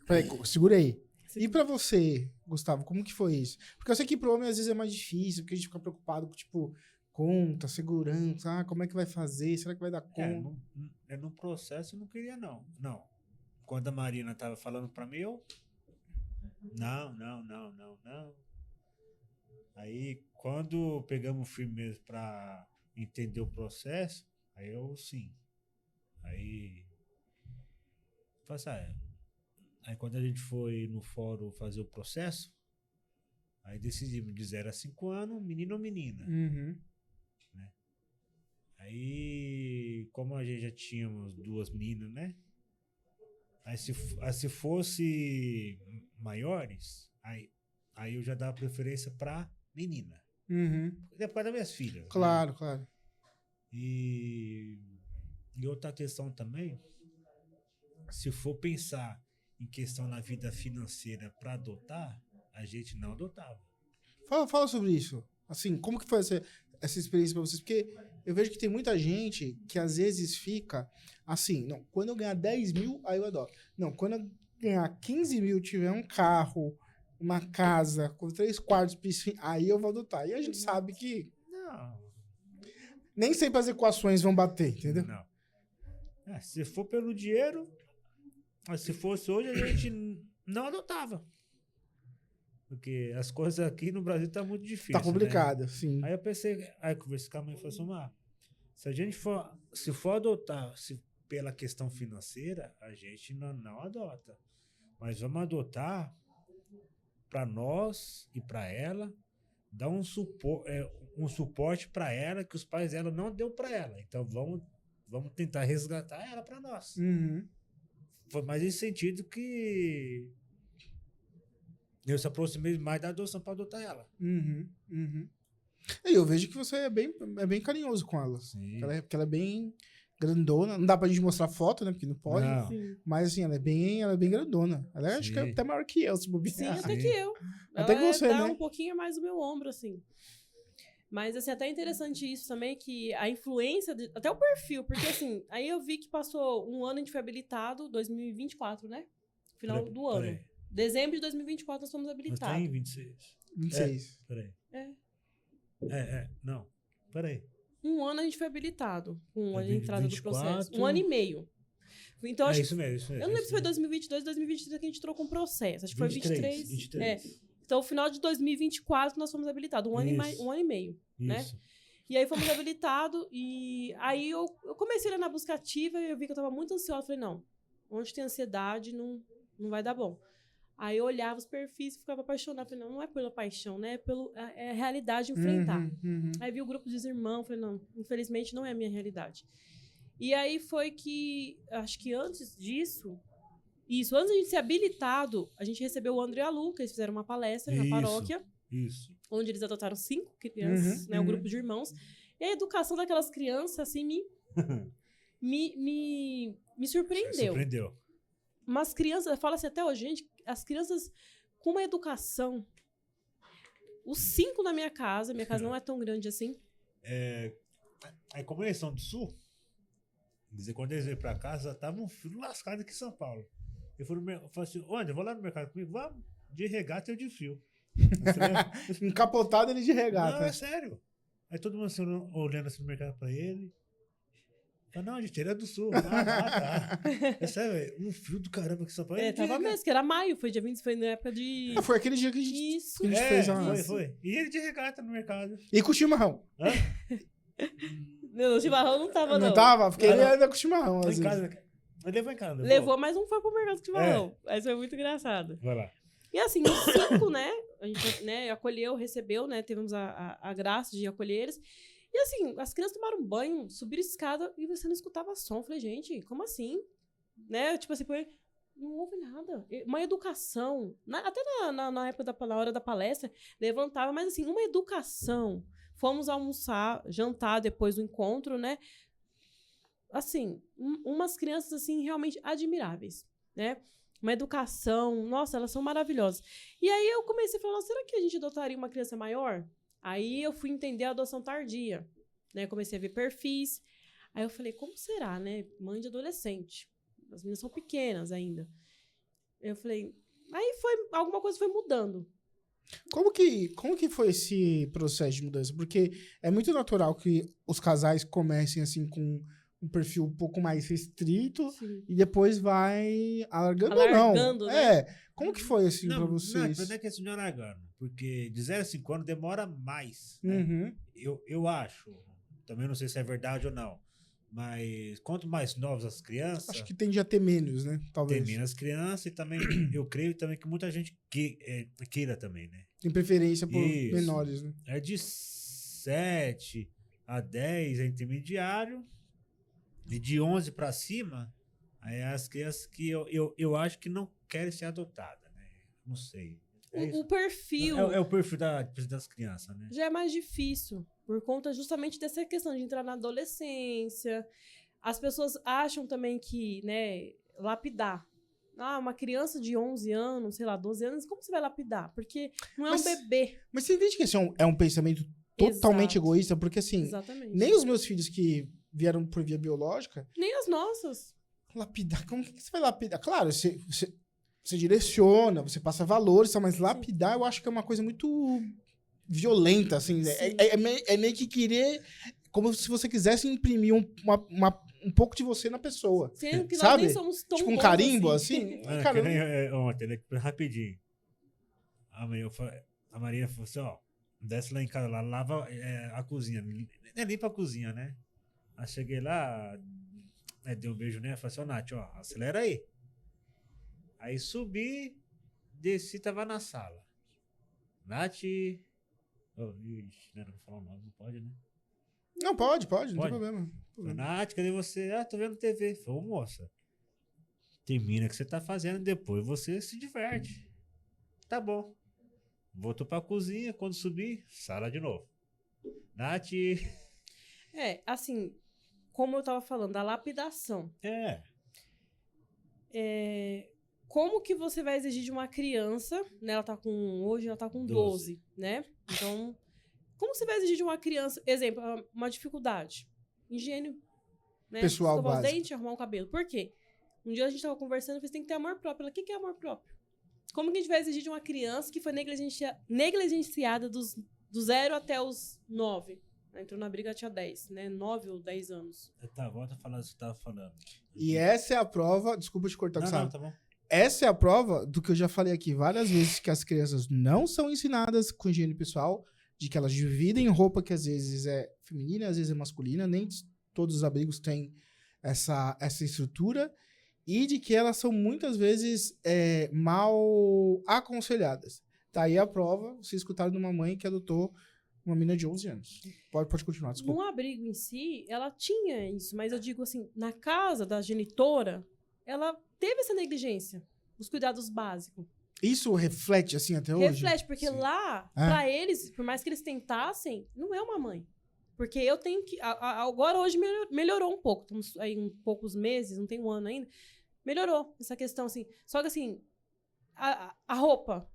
Peraí, segura aí. E pra você, Gustavo, como que foi isso? Porque eu sei que pro homem às vezes é mais difícil, porque a gente fica preocupado com, tipo, conta, segurança, como é que vai fazer? Será que vai dar conta? No processo eu não queria, não. Não. Quando a Marina tava falando pra mim, eu... Não. Aí, quando pegamos firme mesmo pra entender o processo, aí eu, sim. Aí... Aí quando a gente foi no fórum fazer o processo, aí decidimos de 0 a 5 anos, menino ou menina. Uhum. Né? Aí, como a gente já tínhamos 2 meninas, né? Aí se fosse maiores, aí eu já dava preferência pra menina. Uhum. Depois das minhas filhas. Claro, né? claro. E outra questão também, se for pensar em questão na vida financeira para adotar, a gente não adotava. Fala sobre isso. Assim, como que foi essa experiência pra vocês? Porque eu vejo que tem muita gente que às vezes fica assim, não, quando eu ganhar 10 mil, aí eu adoto. Não, quando eu ganhar 15 mil, tiver um carro, uma casa com 3 quartos, piscina, aí eu vou adotar. E a gente sabe que Não. nem sempre as equações vão bater, entendeu? Não. Se for pelo dinheiro, se fosse hoje, a gente não adotava. Porque as coisas aqui no Brasil tá muito difíceis. Tá complicado, né? sim. Aí eu pensei, aí conversei com a mãe e falei assim, se a gente for adotar pela questão financeira, a gente não adota. Mas vamos adotar para nós e para ela, dar um suporte para ela que os pais dela não deu para ela. Então vamos tentar resgatar ela para nós. Uhum. Foi mais nesse sentido que eu se aproximei mais da adoção para adotar ela. Uhum. Uhum. E eu vejo que você é bem carinhoso com ela. Sim. Porque ela é bem grandona. Não dá pra gente mostrar foto, né? Porque não pode. Não. Sim. Mas assim, ela é bem grandona. Ela acho que é Sim. até maior que eu, se bobear. Sim, até que eu. Até que Ela você, dá né? um pouquinho mais do meu ombro, assim. Mas, assim, até interessante isso também, que a influência, até o perfil, porque, assim, aí eu vi que passou um ano, a gente foi habilitado, 2024, né? Final do ano. Peraí. Dezembro de 2024 nós fomos Nós tá habilitados. em 26. 26. Peraí. É. Não. Peraí. Um ano a gente foi habilitado com a 20, entrada do 24. processo. Um ano e meio. Então, acho Isso mesmo, isso mesmo. eu não lembro se foi 2022, 2023 que a gente trocou um processo. Acho que foi 23. 23. É. Então, no final de 2024, nós fomos habilitados. Um ano e meio. né? Isso. E aí fomos habilitados. E aí eu comecei a ir na busca ativa e eu vi que eu tava muito ansiosa. Falei, não, onde tem ansiedade não vai dar bom. Aí eu olhava os perfis e ficava apaixonada. Falei, não é pela paixão, né? É a realidade de enfrentar. Uhum. Aí vi o grupo dos irmãos, falei, não, infelizmente não é a minha realidade. E aí foi que, acho que antes disso, antes de a gente ser habilitado, a gente recebeu o André e a Lu, que eles fizeram uma palestra na Isso. paróquia, Isso. onde eles adotaram 5 crianças, né, um grupo de irmãos. E a educação daquelas crianças, assim, me surpreendeu. Surpreendeu. Mas crianças, fala assim até hoje, gente, as crianças com uma educação, os 5 na minha casa não é tão grande assim. Aí, como eles são do sul, quando eles veio pra casa, estavam um frio lascado aqui em São Paulo. Eu falei assim, onde? Eu vou lá no mercado comigo? Vamos, de regata e de frio. Encapotado ele de regata. Não, é sério. Aí todo mundo assim, olhando assim no mercado pra ele. Falei, não, gente, ele é do sul. Tá. É sério, um frio do caramba que São Paulo. Tava mesmo, que era maio, foi dia 20, foi na época de... Foi aquele dia que a gente, Isso. que a gente fez a... Foi. E ele de regata no mercado. E com o chimarrão. Hã? Não, o chimarrão não tava, não. Não tava? Porque ele não. anda com chimarrão. Foi às em assim. vezes. casa. Ele levou em casa. Levou, mas não foi pro mercado de chimarrão. Mas foi muito engraçado. Vai lá. E assim, os 5, né? A gente, né, acolheu, recebeu, né? Tivemos a graça de acolher eles. E assim, as crianças tomaram banho, subiram escada e você não escutava som. Eu falei, gente, como assim? Né? Tipo assim, não houve nada. Uma educação. Até na época na hora da palestra, levantava, mas assim, uma educação. Fomos almoçar, jantar depois do encontro, né? Assim, umas crianças, assim, realmente admiráveis, né? Uma educação, nossa, elas são maravilhosas. E aí eu comecei a falar, será que a gente adotaria uma criança maior? Aí eu fui entender a adoção tardia, né? Comecei a ver perfis. Aí eu falei, como será, né? Mãe de adolescente. As meninas são pequenas ainda. Eu falei, aí alguma coisa foi mudando. Como que foi esse processo de mudança? Porque é muito natural que os casais comecem assim com um perfil um pouco mais restrito. Sim. E depois vai alargando ou Alargando, não. né? Como que foi assim pra Não vocês? é questão de alargando. Porque de 0 a 5 anos demora mais. Né? Uhum. Eu acho. Também não sei se é verdade ou não. Mas quanto mais novas as crianças, Acho que tende a ter menos, né? Talvez. tem menos crianças e também eu creio também que muita gente queira também, né? Tem preferência por Isso. menores, né? É de 7 a 10 é intermediário e de 11 para cima aí é as crianças que eu acho que não querem ser adotadas, né? Não sei. O perfil É o perfil das crianças, né? já é mais difícil, por conta justamente dessa questão de entrar na adolescência. As pessoas acham também que, né, lapidar. Ah, uma criança de 11 anos, sei lá, 12 anos, como você vai lapidar? Porque não é um bebê. Mas você entende que esse é um pensamento totalmente Exato. egoísta? Porque assim, Exatamente. nem os meus filhos que vieram por via biológica, Nem as nossas. lapidar, como que você vai lapidar? Claro, você direciona, você passa valores, mas lapidar eu acho que é uma coisa muito violenta, assim. É meio que querer, como se você quisesse imprimir um pouco de você na pessoa. Sendo que nós Sabe? nem somos tão Tipo um bons carimbo, assim. assim. É, Cara, que nem ontem, né? Rapidinho. A Maria falou assim, ó, desce lá em casa, lá, lava a cozinha. Limpa a cozinha, né? Aí cheguei lá, dei um beijo nela, falei assim, ó, Nath, ó, acelera aí. Aí subi, desci, tava na sala. Nath... Oh, ixi, não vou falar o nome, não pode, né? não, pode, não tem Pode? problema. Falei, Nath, cadê você? Ah, tô vendo TV. Falei, ô, moça, termina o que você tá fazendo, depois você se diverte. Tá bom. Voltou pra cozinha, quando subir, sala de novo. Nath... Assim, como eu tava falando, a lapidação. Como que você vai exigir de uma criança, né? Hoje ela tá com 12, né? Então, como você vai exigir de uma criança, exemplo, uma dificuldade? Higiene, né? Pessoal Escovar os básico. dentes, arrumar um cabelo. Por quê? Um dia a gente tava conversando, você tem que ter amor próprio. Ela, o que é amor próprio? Como que a gente vai exigir de uma criança que foi negligenciada do 0 até os 9? Entrou na briga, tinha 10, né? 9 ou 10 anos. Volta a falar o que você tava falando. E essa é a prova, desculpa te cortar, Não, Gustavo. não, tá bom. Essa é a prova do que eu já falei aqui várias vezes, que as crianças não são ensinadas com higiene pessoal, de que elas dividem roupa que às vezes é feminina, às vezes é masculina, nem todos os abrigos têm essa estrutura, e de que elas são muitas vezes mal aconselhadas. Tá aí a prova, vocês escutaram de uma mãe que adotou uma menina de 11 anos. Pode continuar, desculpa. No abrigo em si, ela tinha isso, mas eu digo assim, na casa da genitora, ela teve essa negligência, os cuidados básicos. Isso reflete assim até hoje? Reflete, porque Sim. lá, pra eles, por mais que eles tentassem, não é uma mãe. Porque eu tenho que... Agora, hoje, melhorou um pouco. Estamos aí poucos meses, não tem um ano ainda. Melhorou essa questão, assim. Só que, assim, a roupa,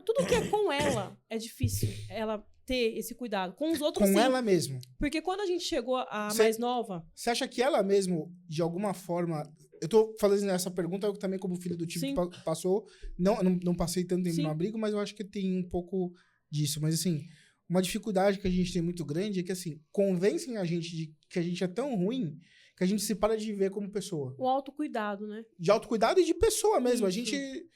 tudo que é com ela, é difícil ela ter esse cuidado. Com os outros, Com sim. ela mesmo. Porque quando a gente chegou a mais nova... Você acha que ela mesmo, de alguma forma... Eu tô fazendo essa pergunta eu também como filho do tipo Sim. que passou. Não passei tanto tempo Sim. no abrigo, mas eu acho que tem um pouco disso. Mas assim, uma dificuldade que a gente tem muito grande é que, assim, convencem a gente de que a gente é tão ruim que a gente se para de viver como pessoa. O autocuidado, né? De autocuidado e de pessoa mesmo. A Isso. gente...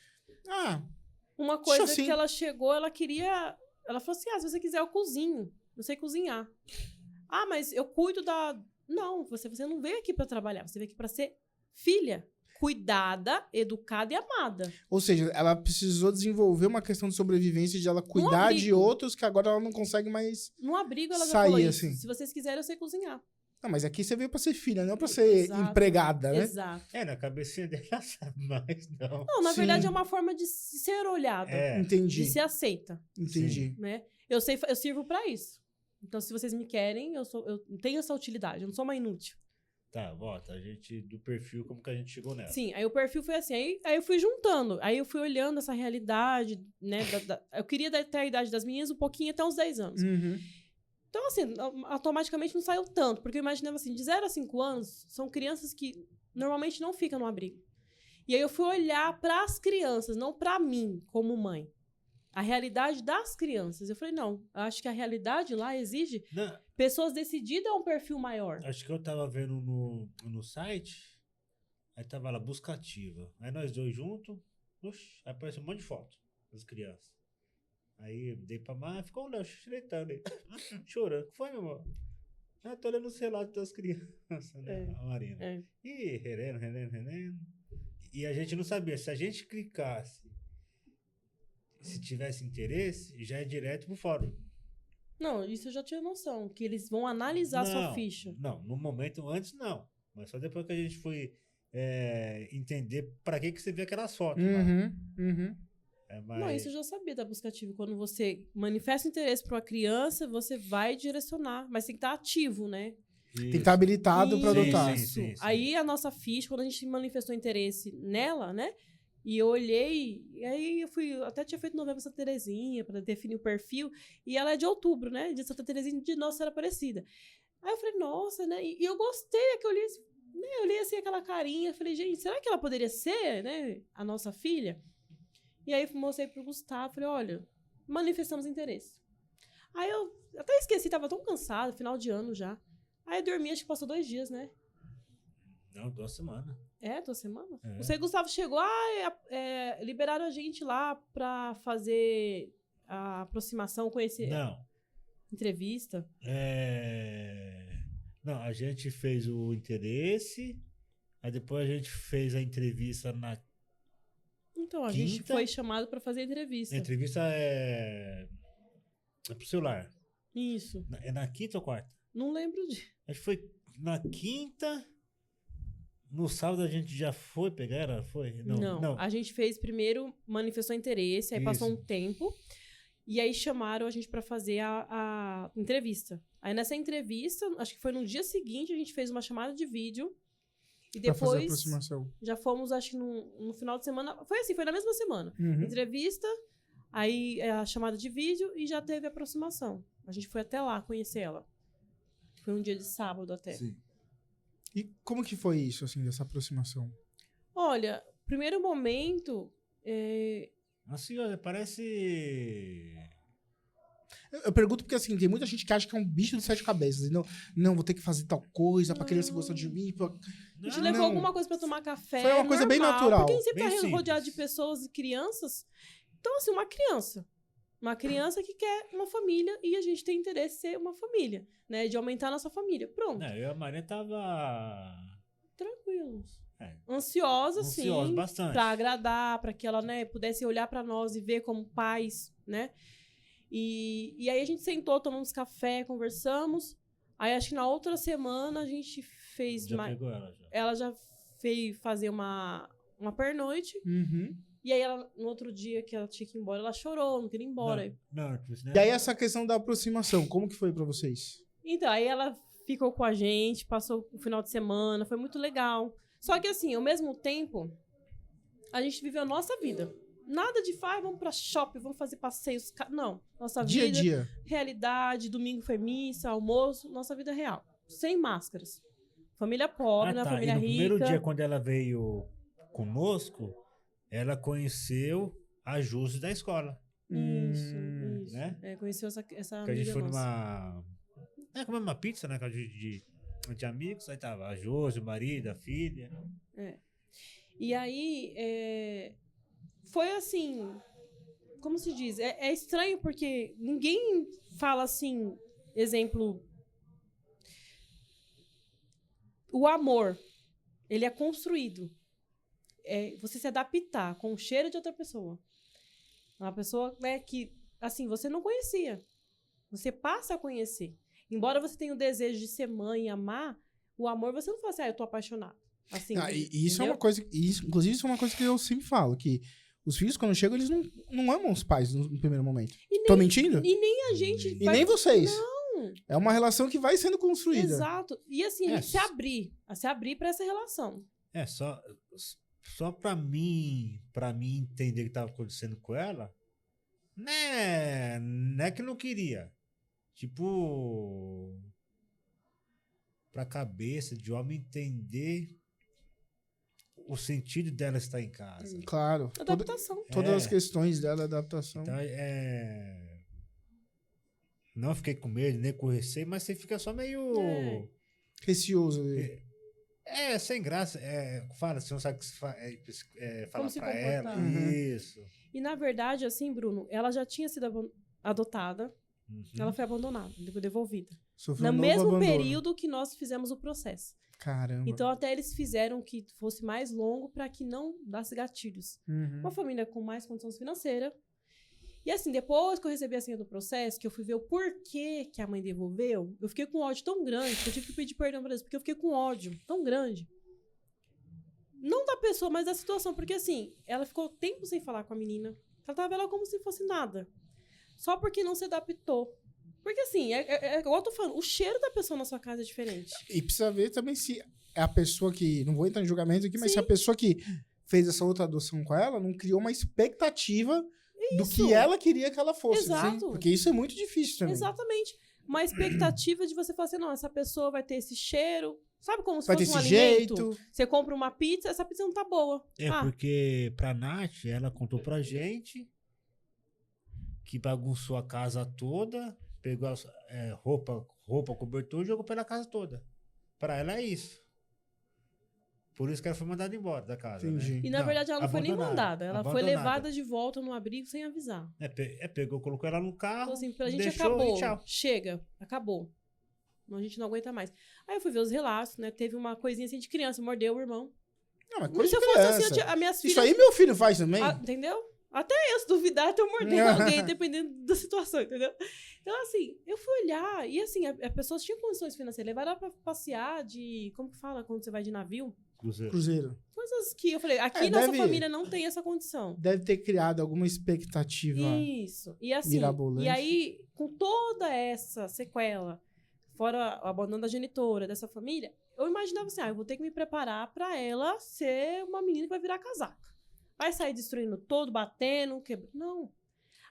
Uma coisa assim. que ela chegou, ela queria... Ela falou assim, se você quiser, eu cozinho. Eu sei cozinhar. Ah, mas eu cuido da... Não, você não veio aqui pra trabalhar. Você veio aqui pra ser filha. Cuidada, educada e amada. Ou seja, ela precisou desenvolver uma questão de sobrevivência, de ela cuidar de abrigo. outros que agora ela não consegue mais... No abrigo, ela já Sair, falou isso. assim. Se vocês quiserem, eu sei cozinhar. Não, mas aqui você veio pra ser filha, não pra ser Exato. empregada, né? Exato. Na cabecinha dela sabe, mas não. Não, na Sim. verdade, é uma forma de ser olhada. Entendi, De ser aceita, entendi. né? Eu sirvo pra isso. Então, se vocês me querem, eu tenho essa utilidade. Eu não sou uma inútil. Tá, volta. A gente, do perfil, como que a gente chegou nela? Sim, aí o perfil foi assim. Aí eu fui juntando. Aí eu fui olhando essa realidade, né? Eu queria ter a idade das meninas um pouquinho até uns 10 anos. Uhum. Então, assim, automaticamente não saiu tanto. Porque eu imaginava assim, de 0 a 5 anos, são crianças que normalmente não ficam no abrigo. E aí eu fui olhar para as crianças, não para mim, como mãe. A realidade das crianças. Eu falei, não, eu acho que a realidade lá exige Não, pessoas decididas a um perfil maior. acho que eu tava vendo no site, aí tava lá, busca ativa. Aí nós dois juntos, aí aparece um monte de foto das crianças. Aí dei pra Mar, ficou o Léo xeretando aí, chorando. O que foi, meu amor? Tô olhando os relatos das crianças, né? A Marina. É. E relendo. E a gente não sabia, se a gente clicasse, se tivesse interesse, já é direto pro fórum. Não, isso eu já tinha noção, que eles vão analisar a sua ficha. Não, no momento antes não. Mas só depois que a gente foi entender pra que você vê aquelas fotos lá. Uhum. Não, isso eu já sabia da busca ativa. Quando você manifesta interesse para uma criança, você vai direcionar. Mas tem que estar ativo, né? Tem que estar habilitado pra Isso. adotar. Sim. Aí a nossa ficha, quando a gente manifestou interesse nela, né? E eu olhei, e aí eu fui, até tinha feito novembro Santa Terezinha para definir o perfil, e ela é de outubro, né? De Santa Terezinha de Nossa Senhora Aparecida. Aí eu falei, nossa, né? E eu gostei, que eu li, né? Eu li assim aquela carinha, falei, gente, será que ela poderia ser, né? A nossa filha? E aí mostrei pro Gustavo, falei, olha, manifestamos interesse. Aí eu até esqueci, tava tão cansada, final de ano já. Aí eu dormi, acho que passou 2 dias, né? Não, 2 semanas. 2 semanas? É. Você, Gustavo, chegou, liberaram a gente lá pra fazer a aproximação, conhecer Não. entrevista. Não, a gente fez o interesse, aí depois a gente fez a entrevista na... Então, a gente Quinta? foi chamado pra fazer a entrevista. A entrevista é pro celular. Isso. É na quinta ou quarta? Não lembro de... Acho que foi na quinta. No sábado a gente já foi pegar ela? Foi? Não. A gente fez primeiro, manifestou interesse, aí passou Isso. um tempo, e aí chamaram a gente pra fazer a entrevista. Aí nessa entrevista, acho que foi no dia seguinte, a gente fez uma chamada de vídeo, e Pra fazer a depois aproximação. já fomos, acho que no final de semana, foi assim, foi na mesma semana. Uhum. Entrevista, aí a chamada de vídeo e já teve a aproximação. A gente foi até lá conhecer ela. Foi um dia de sábado até. Sim. E como que foi isso, assim, dessa aproximação? Olha, primeiro momento, Assim, olha, parece... Eu pergunto porque, assim, tem muita gente que acha que é um bicho de 7 cabeças. E não, vou ter que fazer tal coisa pra criança gostar de mim. a gente Não, levou não. alguma coisa pra tomar café. Foi uma coisa bem natural. Porque a gente sempre Bem tá simples. rodeado de pessoas e crianças. Então, assim, uma criança. Uma criança que quer uma família e a gente tem interesse em ser uma família, né? De aumentar a nossa família. Pronto. Não, eu e a Maria tava... Tranquilos. É. Ansiosa, Ansiosa sim. bastante. Pra agradar, pra que ela, né, pudesse olhar pra nós e ver como pais, né? E aí a gente sentou, tomamos café, conversamos. Aí acho que na outra semana a gente fez Já mais. pegou ela, já. Ela já veio fazer uma pernoite. Uhum. E aí, ela, no outro dia que ela tinha que ir embora, ela chorou, não queria ir embora. Não, isso, né? E aí essa questão da aproximação, como que foi pra vocês? Então, aí ela ficou com a gente, passou o final de semana, foi muito legal. Só que assim, ao mesmo tempo, a gente viveu a nossa vida. Nada de vamos pra shopping, vamos fazer passeios. Não. Nossa Dia a vida, dia. realidade, domingo foi missa, almoço, nossa vida real. Sem máscaras. Família pobre, né? tá. Família E no rica. primeiro dia, quando ela veio conosco, ela conheceu a Júlia da escola. Isso, Isso. né? Conheceu essa Que a gente amiga foi nossa. comer uma pizza, né? De amigos, aí tava a Josi, o marido, a filha. E aí, foi assim, como se diz? É estranho porque ninguém fala assim, exemplo, o amor, ele é construído. Você se adaptar com o cheiro de outra pessoa. Uma pessoa, né, que, assim, você não conhecia. Você passa a conhecer. Embora você tenha o desejo de ser mãe e amar, o amor você não fala assim, eu tô apaixonado. Assim, E isso é entendeu? uma coisa, inclusive isso é uma coisa que eu sempre falo, que os filhos quando chegam, eles não amam os pais no primeiro momento. Tô mentindo? E nem a gente E nem vocês. Não. É uma relação que vai sendo construída. Exato. E assim, a gente se abrir pra essa relação. Só pra mim entender o que tava acontecendo com ela, né? Não é que não queria. Tipo, pra cabeça de homem entender o sentido dela estar em casa. Claro. Adaptação. Todas as questões dela, adaptação. Então, não fiquei com medo, nem com receio, mas você fica só meio... Receoso. Sem graça. Fala, você não sabe o que falar se pra comportar. ela. Uhum. Isso. E na verdade, assim, Bruno, ela já tinha sido adotada, ela foi abandonada, depois devolvida. Sofreu No um mesmo novo abandono. período que nós fizemos o processo. Caramba. Então, até eles fizeram que fosse mais longo para que não desse gatilhos. Uhum. Uma família com mais condições financeiras. E assim, depois que eu recebi a senha do processo, que eu fui ver o porquê que a mãe devolveu, eu fiquei com ódio tão grande que eu tive que pedir perdão pra eles, porque eu fiquei com ódio tão grande. Não da pessoa, mas da situação. Porque assim, ela ficou tempo sem falar com a menina. Ela tava lá como se fosse nada. Só porque não se adaptou. Porque assim, igual eu tô falando, o cheiro da pessoa na sua casa é diferente. E precisa ver também se é a pessoa que... Não vou entrar em julgamento aqui, mas Sim. se a pessoa que fez essa outra adoção com ela não criou uma expectativa do Isso. que ela queria que ela fosse. Exato. Sim, porque isso é muito difícil também. Exatamente. Uma expectativa de você falar assim, não, essa pessoa vai ter esse cheiro. Sabe como se Vai ter fosse um esse alimento? jeito. Você compra uma pizza, essa pizza não tá boa. Porque pra Nath, ela contou pra gente que bagunçou a casa toda, pegou roupa, cobertor e jogou pela casa toda. Pra ela é isso. Por isso que ela foi mandada embora da casa. Entendi. Né? E na verdade ela não foi nem abandonada, mandada. Ela foi abandonada. levada de volta no abrigo sem avisar. Pegou, colocou ela no carro. Falou assim, pra gente deixou acabou. e tchau. Chega, acabou. Não, a gente não aguenta mais. Aí eu fui ver os relatos, né? Teve uma coisinha assim de criança, mordeu o irmão. Não, mas Se coisa eu de fosse criança. assim, as minhas filhas. Isso aí meu filho faz também. Entendeu? Até eu, se duvidar, eu tô mordendo alguém, dependendo da situação, entendeu? Então, assim, eu fui olhar, e assim, a pessoa tinha condições financeiras, levar ela pra passear de. Como que fala quando você vai de navio? Cruzeiro. Coisas que eu falei, aqui nossa deve- família não tem essa condição. Deve ter criado alguma expectativa. Isso. E assim, Mirabolante. e aí, com toda essa sequela, fora o abandono da genitora, dessa família, eu imaginava assim, eu vou ter que me preparar pra ela ser uma menina que vai virar casaca. Vai sair destruindo todo, batendo, quebrando. Não.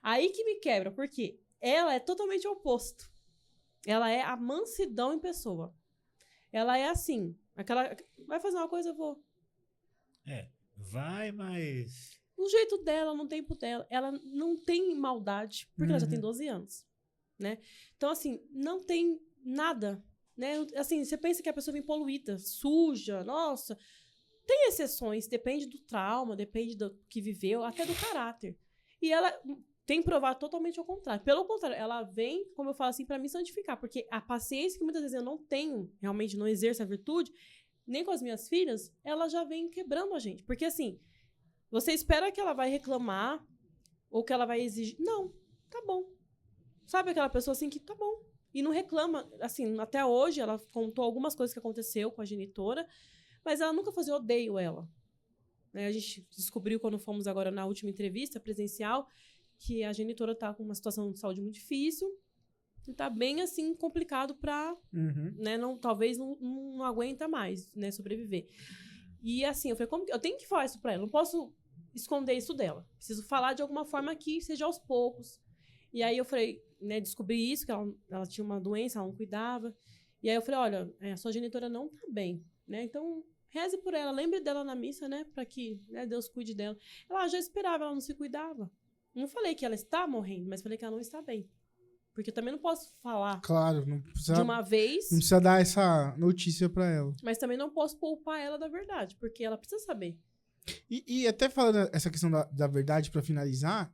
Aí que me quebra, porque ela é totalmente o oposto. Ela é a mansidão em pessoa. Ela é assim, aquela... Vai fazer uma coisa, eu vou. Vai, mas... O jeito dela, no tempo dela. Ela não tem maldade, porque ela já Uhum. tem 12 anos, né? Então, assim, não tem nada, né? Assim, você pensa que a pessoa vem poluída, suja, nossa. Tem exceções, depende do trauma, depende do que viveu, até do caráter. E ela tem provado totalmente ao contrário. Pelo contrário, ela vem, como eu falo assim, pra me santificar, porque a paciência que muitas vezes eu não tenho, realmente não exerço a virtude, nem com as minhas filhas, ela já vem quebrando a gente. Porque assim, você espera que ela vai reclamar ou que ela vai exigir. Não, tá bom. Sabe aquela pessoa assim que tá bom. E não reclama. Assim, até hoje ela contou algumas coisas que aconteceu com a genitora, mas ela nunca fazia odeio ela. Né, a gente descobriu quando fomos agora na última entrevista presencial que a genitora tá com uma situação de saúde muito difícil e tá bem, assim, complicado pra, Uhum. né, talvez não aguenta mais, né, sobreviver. E assim, eu falei, como que eu tenho que falar isso pra ela? Não posso esconder isso dela. Preciso falar de alguma forma que seja aos poucos. E aí eu falei, né, descobri isso, que ela tinha uma doença, ela não cuidava. E aí eu falei, olha, a sua genitora não tá bem, né? Então, reze por ela, lembre dela na missa, né? Pra que, né, Deus cuide dela. Ela já esperava, ela não se cuidava. Não falei que ela está morrendo, mas falei que ela não está bem. Porque eu também não posso falar Claro, não precisa, de uma vez, não precisa dar essa notícia pra ela. mas também não posso poupar ela da verdade, porque ela precisa saber. E até falando essa questão da verdade pra finalizar,